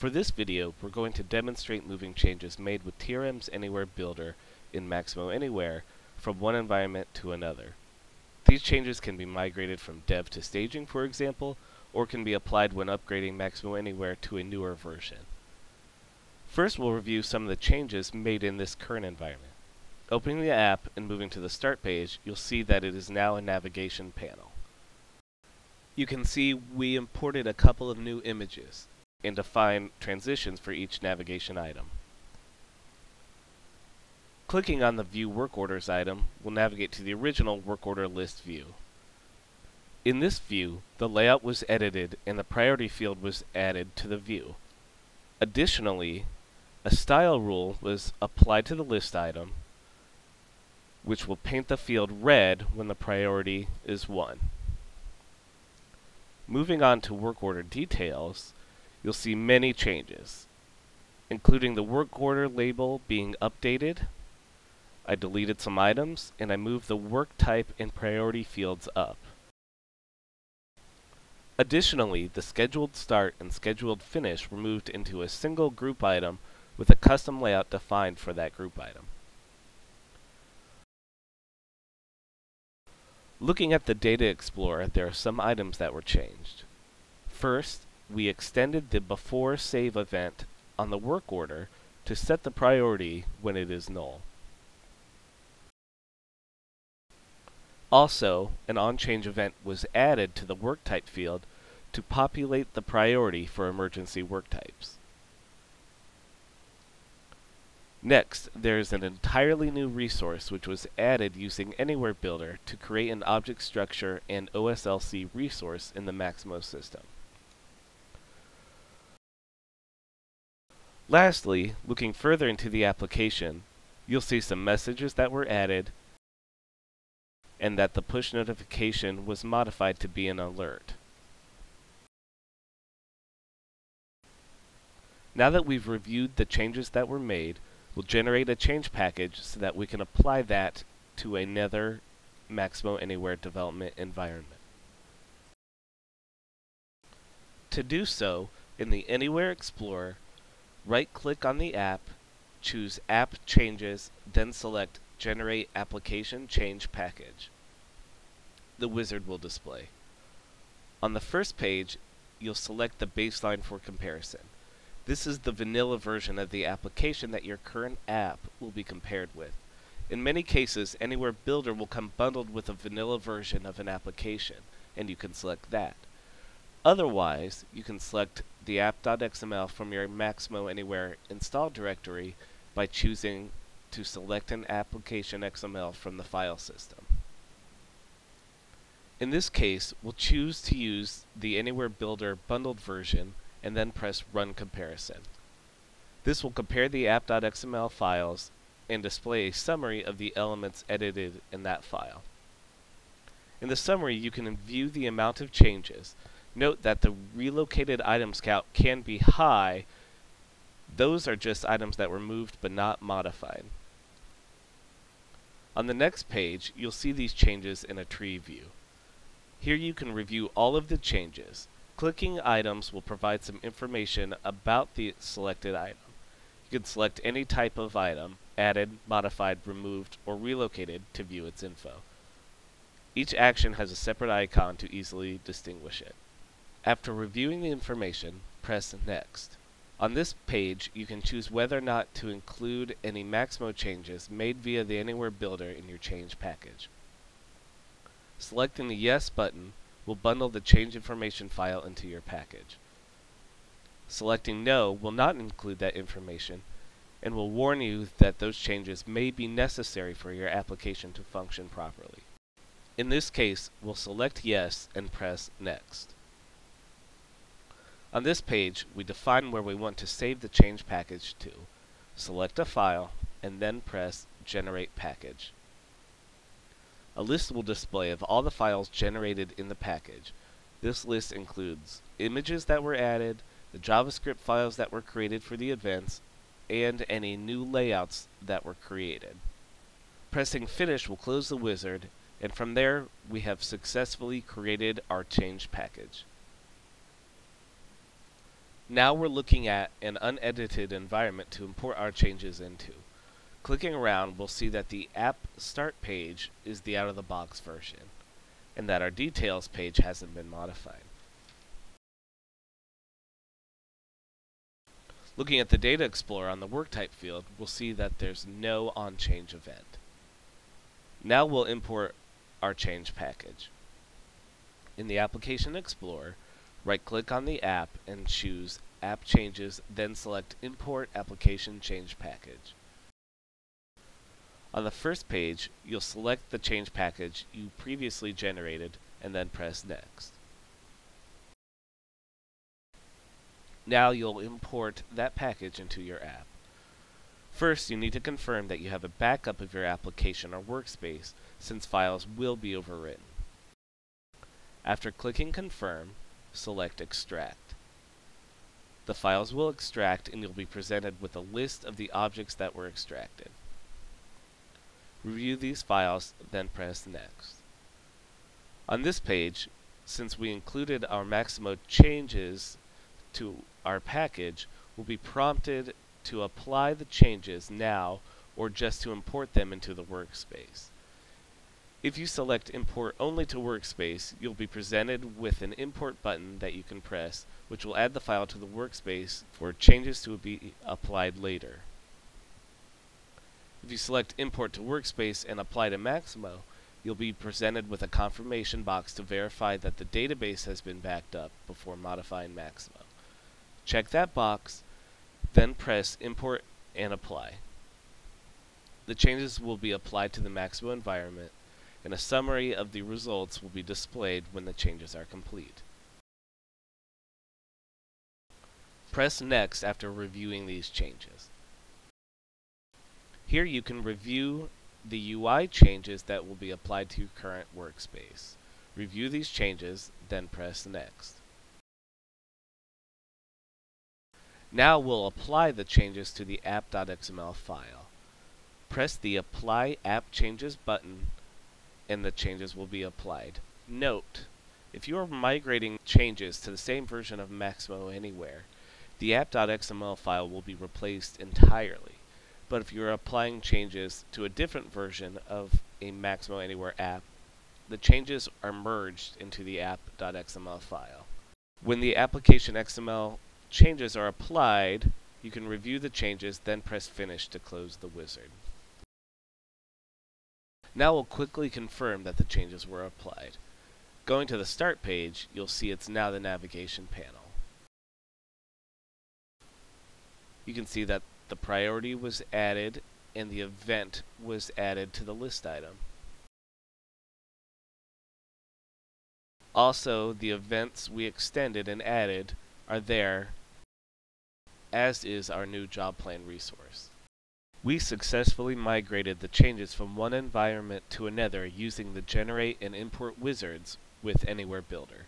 For this video, we're going to demonstrate moving changes made with TRM's Anywhere Builder in Maximo Anywhere from one environment to another. These changes can be migrated from dev to staging, for example, or can be applied when upgrading Maximo Anywhere to a newer version. First, we'll review some of the changes made in this current environment. Opening the app and moving to the Start page, you'll see that it is now a navigation panel. You can see we imported a couple of new images and define transitions for each navigation item. Clicking on the View Work Orders item will navigate to the original work order list view. In this view, the layout was edited and the priority field was added to the view. Additionally, a style rule was applied to the list item, which will paint the field red when the priority is 1. Moving on to work order details, you'll see many changes, including the work order label being updated. I deleted some items, and I moved the work type and priority fields up. Additionally, the scheduled start and scheduled finish were moved into a single group item with a custom layout defined for that group item. Looking at the Data Explorer, there are some items that were changed. First, we extended the before save event on the work order to set the priority when it is null. Also, an onChange event was added to the work type field to populate the priority for emergency work types. Next, there is an entirely new resource which was added using Anywhere Builder to create an object structure and OSLC resource in the Maximo system. Lastly, looking further into the application, you'll see some messages that were added and that the push notification was modified to be an alert. Now that we've reviewed the changes that were made, we'll generate a change package so that we can apply that to another Maximo Anywhere development environment. To do so, in the Anywhere Explorer, right-click on the app, choose App Changes, then select Generate Application Change Package. The wizard will display. On the first page, you'll select the baseline for comparison. This is the vanilla version of the application that your current app will be compared with. In many cases, Anywhere Builder will come bundled with a vanilla version of an application, and you can select that. Otherwise, you can select the app.xml from your Maximo Anywhere install directory by choosing to select an application XML from the file system. In this case, we'll choose to use the Anywhere Builder bundled version and then press Run Comparison. This will compare the app.xml files and display a summary of the elements edited in that file. In the summary, you can view the amount of changes. Note that the relocated items count can be high. Those are just items that were moved but not modified. On the next page, you'll see these changes in a tree view. Here you can review all of the changes. Clicking items will provide some information about the selected item. You can select any type of item, added, modified, removed, or relocated to view its info. Each action has a separate icon to easily distinguish it. After reviewing the information, press Next. On this page, you can choose whether or not to include any Maximo changes made via the Anywhere Builder in your change package. Selecting the Yes button will bundle the change information file into your package. Selecting No will not include that information and will warn you that those changes may be necessary for your application to function properly. In this case, we'll select Yes and press Next. On this page, we define where we want to save the change package to. Select a file and then press Generate Package. A list will display of all the files generated in the package. This list includes images that were added, the JavaScript files that were created for the events, and any new layouts that were created. Pressing Finish will close the wizard, and from there we have successfully created our change package. Now we're looking at an unedited environment to import our changes into. Clicking around, we'll see that the app start page is the out-of-the-box version, and that our details page hasn't been modified. Looking at the Data Explorer on the Work Type field, we'll see that there's no onChange event. Now we'll import our change package. In the Application Explorer, right-click on the app and choose App Changes, then select Import Application Change Package. On the first page, you'll select the change package you previously generated and then press Next. Now you'll import that package into your app. First, you need to confirm that you have a backup of your application or workspace, since files will be overwritten. After clicking Confirm, select Extract. The files will extract and you'll be presented with a list of the objects that were extracted. Review these files, then press Next. On this page, since we included our Maximo changes to our package, we'll be prompted to apply the changes now or just to import them into the workspace. If you select Import only to Workspace, you'll be presented with an import button that you can press, which will add the file to the workspace for changes to be applied later. If you select Import to Workspace and Apply to Maximo, you'll be presented with a confirmation box to verify that the database has been backed up before modifying Maximo. Check that box, then press Import and Apply. The changes will be applied to the Maximo environment, and a summary of the results will be displayed when the changes are complete. Press Next after reviewing these changes. Here you can review the UI changes that will be applied to your current workspace. Review these changes, then press Next. Now we'll apply the changes to the app.xml file. Press the Apply App Changes button and the changes will be applied. Note, if you are migrating changes to the same version of Maximo Anywhere, the app.xml file will be replaced entirely. But if you're applying changes to a different version of a Maximo Anywhere app, the changes are merged into the app.xml file. When the application XML changes are applied, you can review the changes, then press Finish to close the wizard. Now we'll quickly confirm that the changes were applied. Going to the Start page, you'll see it's now the navigation panel. You can see that the priority was added and the event was added to the list item. Also, the events we extended and added are there, as is our new job plan resource. We successfully migrated the changes from one environment to another using the Generate and Import wizards with Anywhere Builder.